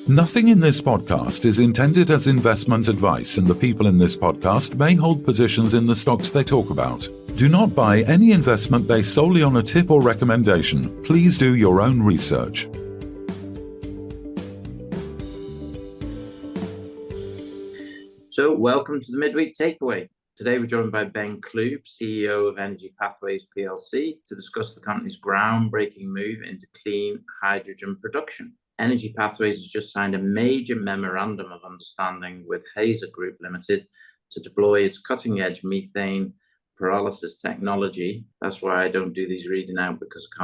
Nothing in this podcast is intended as investment advice, and the people in this podcast may hold positions in the stocks they talk about. Do not buy any investment based solely on a tip or recommendation. Please do your own research. So, welcome to the Midweek Takeaway. Today we're joined by Ben Clube, CEO of EnergyPathways PLC, to discuss the company's groundbreaking move into clean hydrogen production. EnergyPathways has just signed a major Memorandum of Understanding with Hazer Group Ltd to deploy its cutting-edge methane pyrolysis technology. That's why I don't do these reading out, because I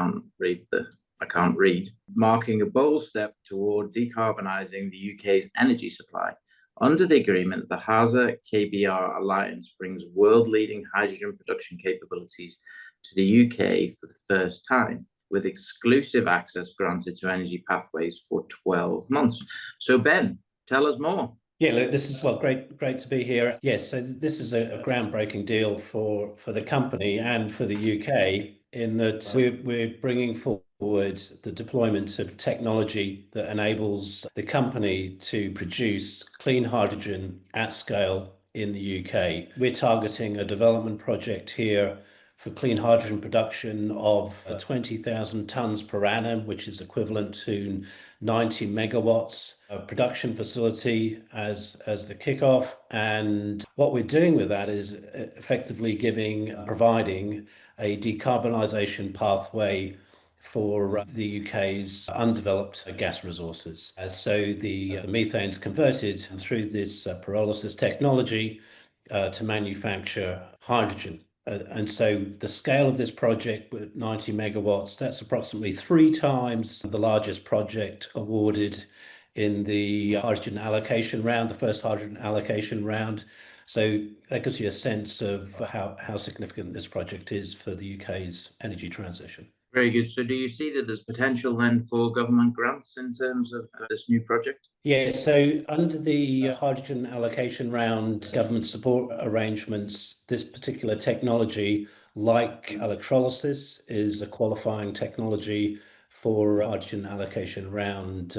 can't read. Marking a bold step toward decarbonising the UK's energy supply. Under the agreement, the Hazer-KBR alliance brings world-leading hydrogen production capabilities to the UK for the first time, with exclusive access granted to EnergyPathways for 12 months. So, Ben, tell us more. Yeah, look, this is great to be here. Yes, so this is a groundbreaking deal for the company and for the UK, in that we're bringing forward the deployment of technology that enables the company to produce clean hydrogen at scale in the UK. We're targeting a development project here for clean hydrogen production of 20,000 tonnes per annum, which is equivalent to 90 megawatts of production facility as the kickoff. And what we're doing with that is effectively providing a decarbonisation pathway for the UK's undeveloped gas resources. So the methane's converted through this pyrolysis technology to manufacture hydrogen. And so the scale of this project with 90 megawatts, that's approximately 3 times the largest project awarded in the hydrogen allocation round, the first hydrogen allocation round. So that gives you a sense of how significant this project is for the UK's energy transition. Very good. So do you see that there's potential then for government grants in terms of this new project? Yeah, so under the hydrogen allocation round government support arrangements, this particular technology, like electrolysis, is a qualifying technology for hydrogen allocation round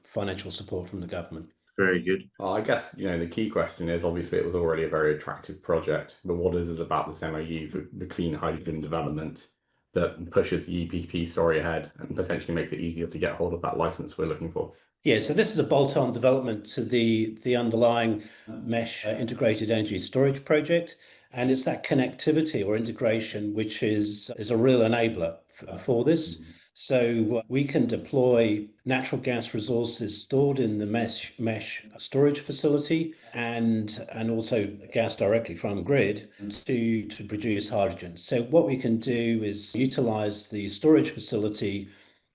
financial support from the government. Very good. Well, I guess, the key question is, obviously it was already a very attractive project, but what is it about this MOU for the clean hydrogen development that pushes the EPP story ahead and potentially makes it easier to get hold of that license we're looking for? Yeah, so this is a bolt-on development to the underlying mesh integrated energy storage project, and it's that connectivity or integration which is a real enabler for this. So we can deploy natural gas resources stored in the mesh storage facility and also gas directly from grid to produce hydrogen. So what we can do is utilize the storage facility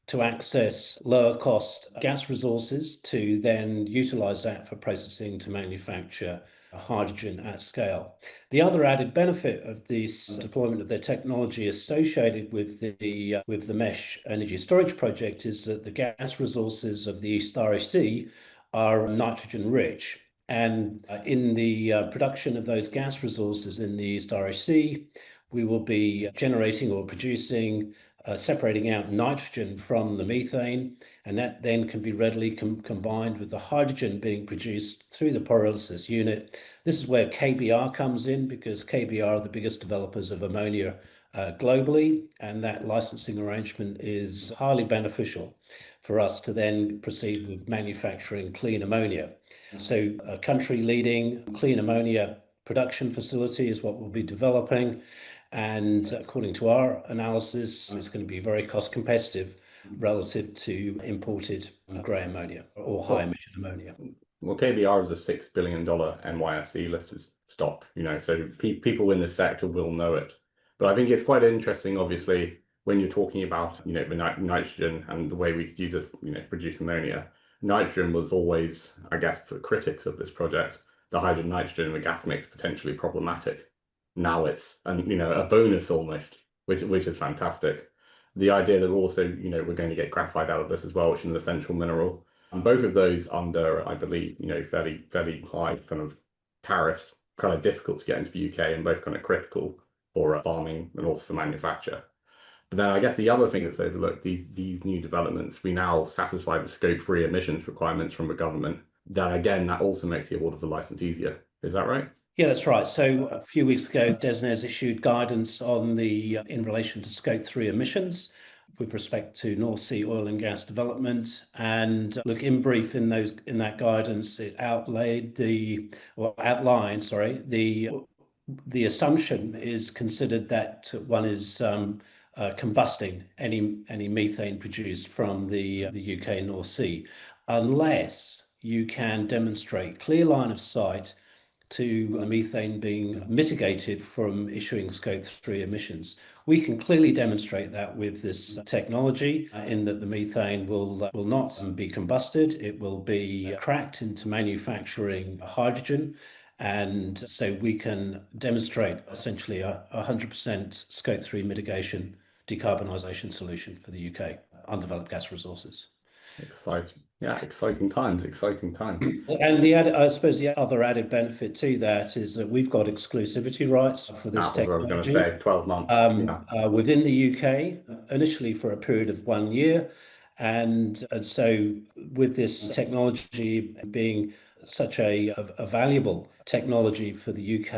to access lower cost gas resources, to then utilize that for processing to manufacture hydrogen at scale. The other added benefit of this deployment of their technology associated with the mesh energy storage project is that the gas resources of the East Irish Sea are nitrogen rich. And in the production of those gas resources in the East Irish Sea, we will be generating or producing separating out nitrogen from the methane, and that then can be readily combined with the hydrogen being produced through the pyrolysis unit. This is where KBR comes in, because KBR are the biggest developers of ammonia globally, and that licensing arrangement is highly beneficial for us to then proceed with manufacturing clean ammonia. So a country-leading clean ammonia production facility is what we'll be developing. And according to our analysis, it's going to be very cost competitive relative to imported grey ammonia or high emission ammonia. Well, KBR is a $6 billion NYSE listed stock, so people in the sector will know it. But I think it's quite interesting, obviously, when you're talking about, the nitrogen and the way we could use this, produce ammonia. Nitrogen was always, I guess, for critics of this project, the hydrogen nitrogen in the gas mix potentially problematic. Now it's a bonus almost, which is fantastic. The idea that also, we're going to get graphite out of this as well, which is an essential mineral. And both of those under, I believe, fairly high kind of tariffs, kind of difficult to get into the UK, and both kind of critical for farming and also for manufacture. But then I guess the other thing that's overlooked, these new developments, we now satisfy the Scope 3 emissions requirements from the government. That again, that also makes the award of the license easier. Is that right? Yeah, that's right. So a few weeks ago, DESNZ issued guidance on in relation to Scope 3 emissions with respect to North Sea oil and gas development. And look, in brief, in that guidance, it outlined the assumption is considered that one is combusting any methane produced from the UK North Sea, unless you can demonstrate clear line of sight to the methane being mitigated from issuing Scope 3 emissions. We can clearly demonstrate that with this technology in that the methane will not be combusted. It will be cracked into manufacturing hydrogen. And so we can demonstrate essentially a 100% Scope 3 mitigation decarbonisation solution for the UK undeveloped gas resources. Exciting. Yeah, exciting times, exciting times. And I suppose the other added benefit to that is that we've got exclusivity rights for this technology. I was going to say 12 months. Within the UK, initially for a period of 1 year. And so with this technology being such a valuable technology for the UK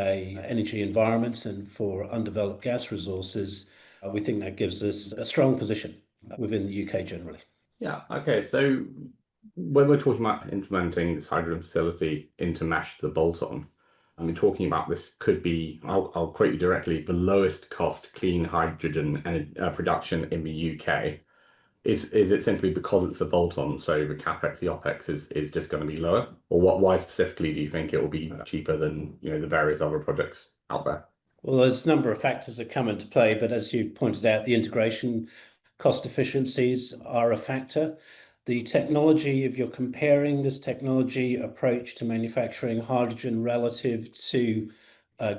energy environment and for undeveloped gas resources, we think that gives us a strong position within the UK generally. Yeah, okay. So when we're talking about implementing this hydrogen facility into MESH, the bolt-on, I mean, talking about this could be, I'll quote you directly, the lowest cost clean hydrogen production in the UK. Is it simply because it's a bolt-on, so the capex, the opex is just going to be lower? Or why specifically do you think it will be cheaper than the various other projects out there? Well, there's a number of factors that come into play, but as you pointed out, the integration cost efficiencies are a factor. The technology, if you're comparing this technology approach to manufacturing hydrogen relative to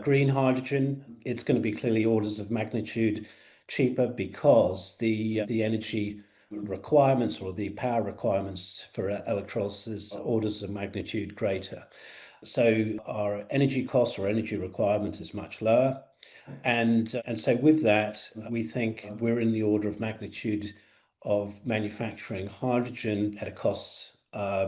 green hydrogen, it's going to be clearly orders of magnitude cheaper because the energy requirements or the power requirements for electrolysis are orders of magnitude greater. So our energy cost or energy requirement is much lower. And so with that, we think we're in the order of magnitude of manufacturing hydrogen at a cost, a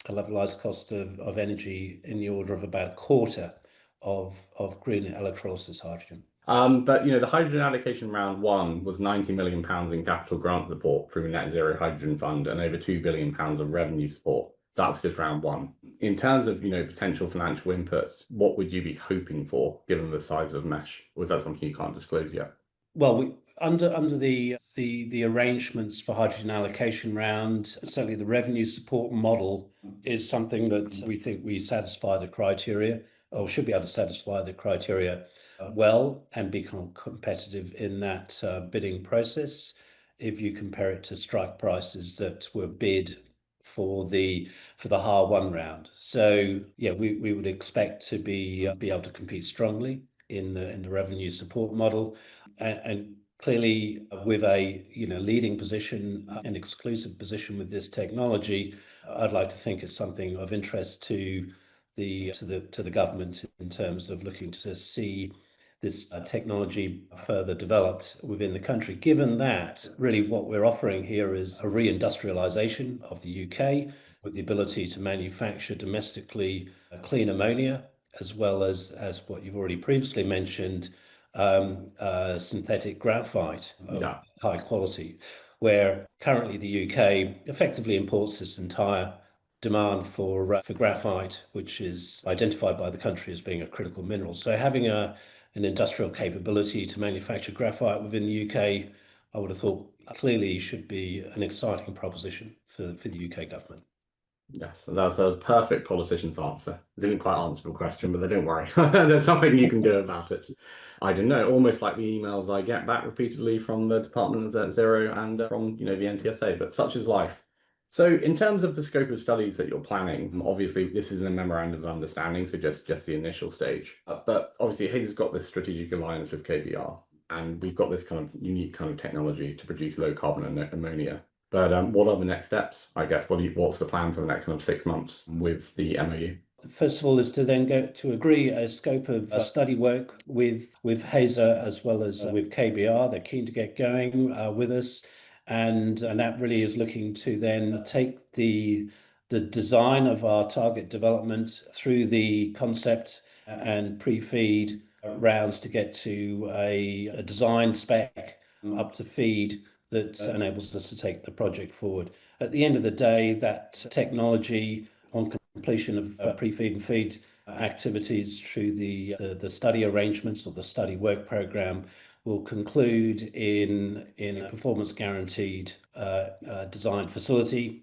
levelized cost of energy in the order of about a quarter of green electrolysis hydrogen. But the hydrogen allocation round one was £90 million in capital grant support through the Net Zero Hydrogen Fund and over £2 billion of revenue support. That was just round one. In terms of potential financial inputs, what would you be hoping for given the size of MESH? Or is that something you can't disclose yet? Well, under the arrangements for hydrogen allocation round, certainly the revenue support model is something that we think we satisfy the criteria, or should be able to satisfy the criteria well and become competitive in that bidding process if you compare it to strike prices that were bid for the HAR1 round. So yeah, we would expect to be able to compete strongly in the revenue support model, and clearly with a leading position, an exclusive position with this technology, I'd like to think it's something of interest to the government in terms of looking to see this technology further developed within the country, given that really what we're offering here is a re-industrialisation of the UK with the ability to manufacture domestically clean ammonia, as well as what you've already previously mentioned, synthetic graphite of high quality, where currently the UK effectively imports this entire demand for graphite, which is identified by the country as being a critical mineral. So having an industrial capability to manufacture graphite within the UK, I would have thought clearly should be an exciting proposition for the UK government. Yes, that's a perfect politician's answer. I didn't quite answer the question, but don't worry. There's something you can do about it. I don't know, almost like the emails I get back repeatedly from the Department of Net Zero and from the NTSA, but such is life. So in terms of the scope of studies that you're planning, obviously this is a Memorandum of Understanding, so just the initial stage. But obviously Hazer's got this strategic alliance with KBR, and we've got this kind of unique kind of technology to produce low carbon ammonia. But what are the next steps? I guess what's the plan for the next kind of 6 months with the MOU? First of all, is to then go to agree a scope of study work with Hazer as well as with KBR. They're keen to get going with us, and that really is looking to then take the design of our target development through the concept and pre-feed rounds to get to a design spec up to feed that enables us to take the project forward. At the end of the day, that technology on completion of pre-feed and feed activities through the study arrangements or the study work program will conclude in a performance guaranteed design facility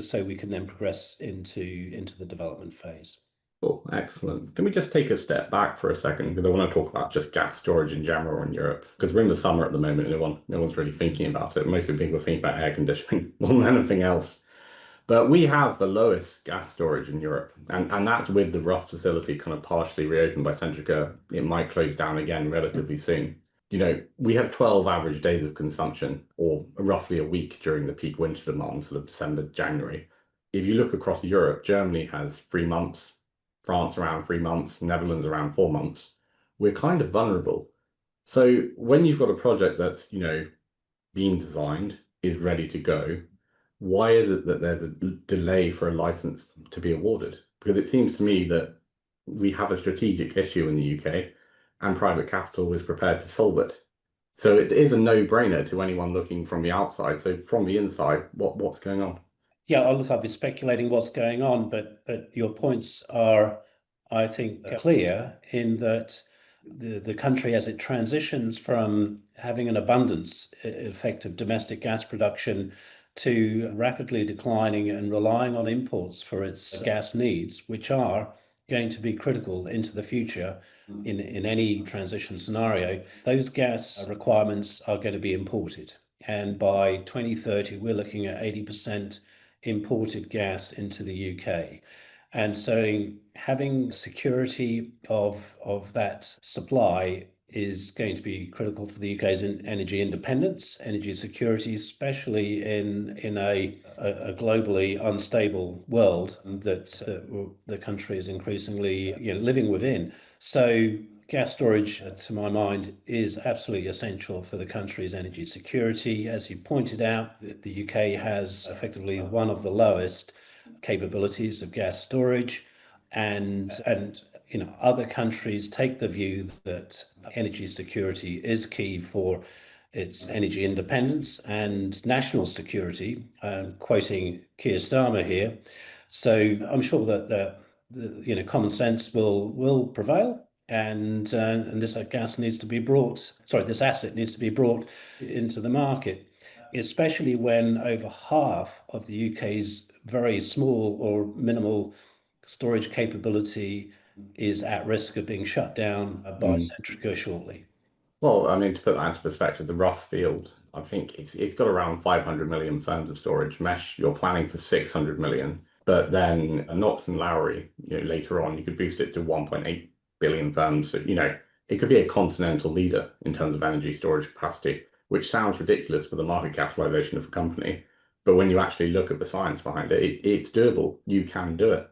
so we can then progress into the development phase. Cool, excellent. Can we just take a step back for a second? Because I want to talk about just gas storage in general in Europe. Because we're in the summer at the moment, no one's really thinking about it. Most of the people are thinking about air conditioning more than anything else. But we have the lowest gas storage in Europe, and that's with the Rough facility kind of partially reopened by Centrica. It might close down again relatively soon. We have 12 average days of consumption, or roughly a week during the peak winter demand, sort of December, January. If you look across Europe, Germany has 3 months, France around 3 months, Netherlands around 4 months. We're kind of vulnerable. So when you've got a project that's, being designed, is ready to go, why is it that there's a delay for a license to be awarded? Because it seems to me that we have a strategic issue in the UK and private capital is prepared to solve it. So it is a no-brainer to anyone looking from the outside. So from the inside, what's going on? Yeah, I'll be speculating what's going on, but your points are, I think, clear in that the country, as it transitions from having an abundance effect of domestic gas production to rapidly declining and relying on imports for its gas needs, which are going to be critical into the future in any transition scenario, those gas requirements are going to be imported. And by 2030, we're looking at 80% imported gas into the UK. And so having security of that supply is going to be critical for the UK's energy independence, energy security, especially in a globally unstable world that the country is increasingly living within. So gas storage, to my mind, is absolutely essential for the country's energy security. As you pointed out, the UK has effectively one of the lowest capabilities of gas storage, and other countries take the view that energy security is key for its energy independence and national security. Quoting Keir Starmer here, so I'm sure that the common sense will prevail, and this gas needs to be brought. This asset needs to be brought into the market, especially when over half of the UK's very small or minimal storage capability is at risk of being shut down by Centrica shortly. Well, I mean, to put that into perspective, the Rough field, I think it's got around 500 million firms of storage. Mesh, you're planning for 600 million, but then Knox and Lowry, later on, you could boost it to 1.8 billion firms. So, it could be a continental leader in terms of energy storage capacity, which sounds ridiculous for the market capitalization of a company. But when you actually look at the science behind it, it's doable. You can do it.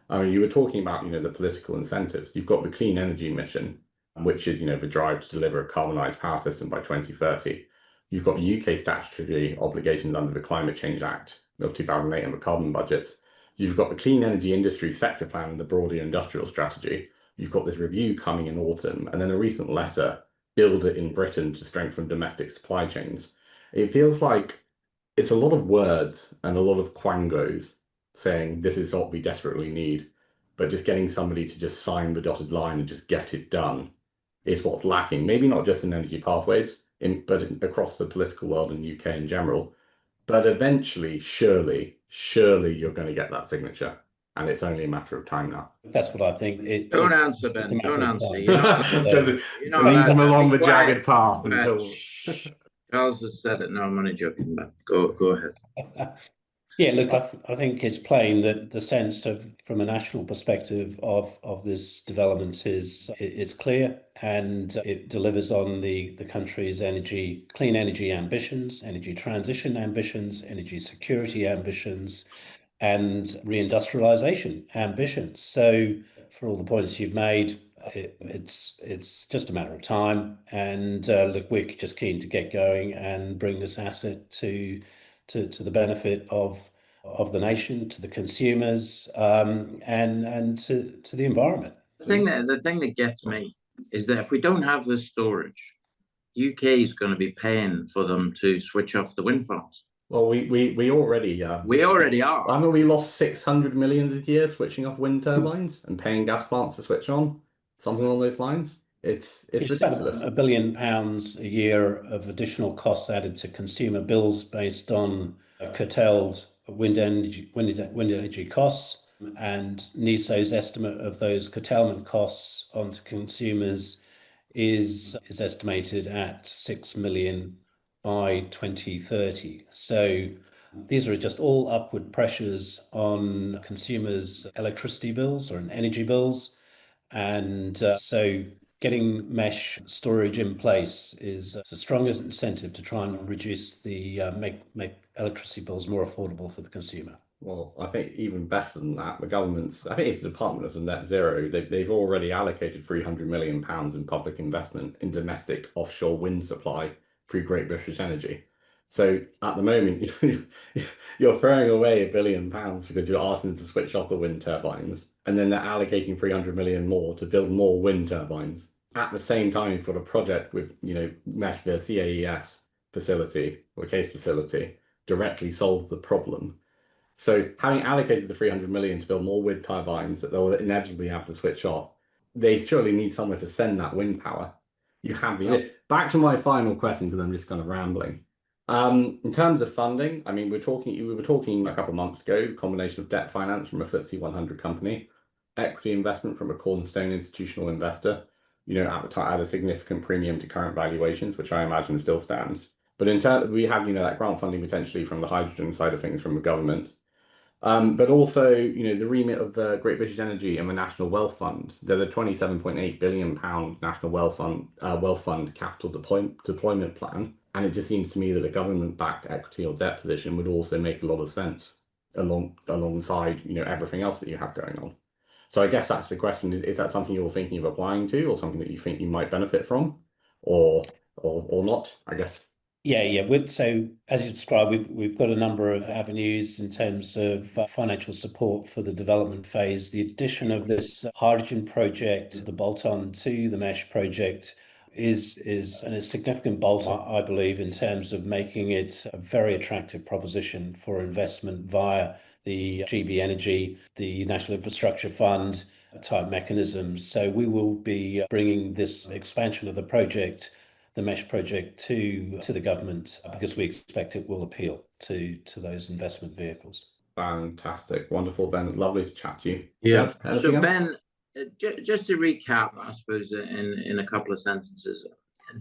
I mean, you were talking about, the political incentives. You've got the clean energy mission, which is, the drive to deliver a carbonised power system by 2030. You've got UK statutory obligations under the Climate Change Act of 2008 and the carbon budgets. You've got the clean energy industry sector plan and the broader industrial strategy. You've got this review coming in autumn, and then a recent letter, Build It in Britain to strengthen domestic supply chains. It feels like it's a lot of words and a lot of quangos saying this is what we desperately need, but just getting somebody to just sign the dotted line and just get it done is what's lacking. Maybe not just in Energy Pathways, but across the political world in the UK in general. But eventually, surely you're going to get that signature. And it's only a matter of time now. That's what I think. Don't answer, Ben. Don't answer. You're not lead them along the jagged path until... Charles has said it. No, I'm only joking, but go ahead. Yeah, look, I think it's plain that the sense of, from a national perspective, of this development is clear, and it delivers on the country's clean energy ambitions, energy transition ambitions, energy security ambitions, and re-industrialisation ambitions. So for all the points you've made, it's just a matter of time. And look, we're just keen to get going and bring this asset to the benefit of the nation, to the consumers, and to the environment. The thing that gets me is that if we don't have the storage, UK is going to be paying for them to switch off the wind farms. Well, we already are. I mean, we lost 600 million a year switching off wind turbines and paying gas plants to switch on, something along those lines. It's ridiculous. About £1 billion a year of additional costs added to consumer bills based on curtailed wind energy costs, and NESO's estimate of those curtailment costs onto consumers is estimated at 6 million by 2030. So these are just all upward pressures on consumers' electricity bills or energy bills. And so getting mesh storage in place is a strong incentive to try and reduce the make electricity bills more affordable for the consumer. Well, I think even better than that, the government's, I think it's the Department of Net Zero, they've already allocated £300 million in public investment in domestic offshore wind supply through Great British Energy. So at the moment, you're throwing away £1 billion because you're asking them to switch off the wind turbines, and then they're allocating 300 million more to build more wind turbines. At the same time, you've got a project with, mesh, the CAES facility or case facility directly solve the problem. So having allocated the 300 million to build more wind turbines that they'll inevitably have to switch off, they surely need somewhere to send that wind power. You have back to my final question, because I'm just kind of rambling. In terms of funding, I mean, we were talking a couple of months ago, combination of debt finance from a FTSE 100 company, equity investment from a cornerstone institutional investor, at a significant premium to current valuations, which I imagine still stands. But in turn, we have, that grant funding potentially from the hydrogen side of things from the government. But also, the remit of the Great British Energy and the National Wealth Fund. There's a £27.8 billion National Wealth Fund capital deployment plan. And it just seems to me that a government-backed equity or debt position would also make a lot of sense alongside, everything else that you have going on. So I guess that's the question. Is that something you're thinking of applying to, or something that you think you might benefit from, or not, I guess? Yeah. So as you described, we've got a number of avenues in terms of financial support for the development phase. The addition of this hydrogen project, the bolt-on to the mesh project, is a significant bolt-on, I believe, in terms of making it a very attractive proposition for investment via the GB Energy, the National Infrastructure Fund type mechanisms. So we will be bringing this expansion of the project, the mesh project, to the government, because we expect it will appeal to those investment vehicles. Fantastic. Wonderful, Ben. Lovely to chat to you. Yeah. So Ben, just to recap, I suppose, in a couple of sentences,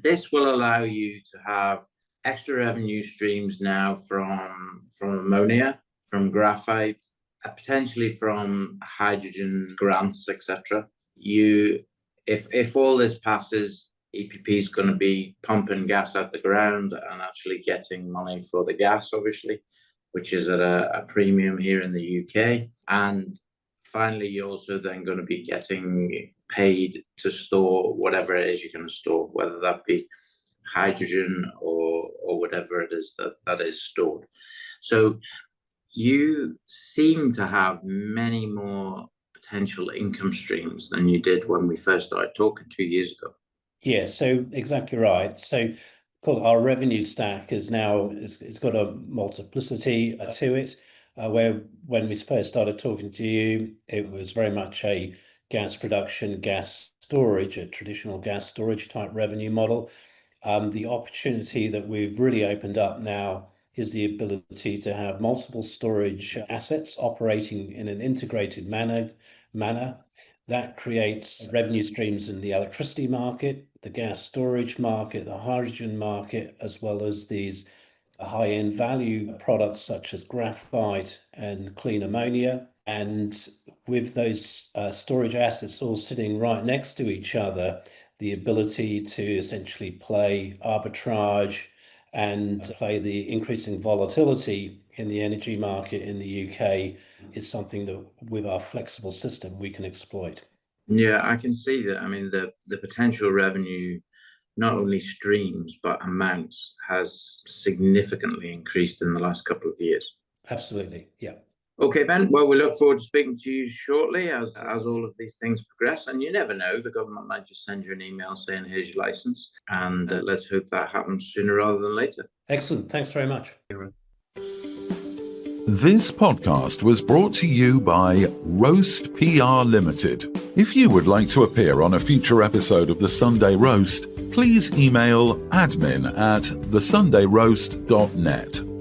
this will allow you to have extra revenue streams now from ammonia, from graphite, potentially from hydrogen grants, etc. If all this passes, EPP is going to be pumping gas out the ground and actually getting money for the gas, obviously, which is at a premium here in the UK. And finally, you're also then going to be getting paid to store whatever it is you're going to store, whether that be hydrogen or whatever it is that is stored. So you seem to have many more potential income streams than you did when we first started talking 2 years ago. Yeah, so exactly right. So our revenue stack is now, it's got a multiplicity to it, where when we first started talking to you, it was very much a gas production, gas storage, a traditional gas storage type revenue model. The opportunity that we've really opened up now is the ability to have multiple storage assets operating in an integrated manner. That creates revenue streams in the electricity market, the gas storage market, the hydrogen market, as well as these high-end value products such as graphite and clean ammonia. And with those storage assets all sitting right next to each other, the ability to essentially play arbitrage and play the increasing volatility in the energy market in the UK is something that with our flexible system we can exploit. Yeah, I can see that. I mean, the potential revenue, not only streams, but amounts, has significantly increased in the last couple of years. Absolutely, yeah. Okay, Ben, well, we look forward to speaking to you shortly as all of these things progress. And you never know, the government might just send you an email saying, here's your license. And let's hope that happens sooner rather than later. Excellent. Thanks very much. This podcast was brought to you by Roast PR Limited. If you would like to appear on a future episode of The Sunday Roast, please email admin@thesundayroast.net.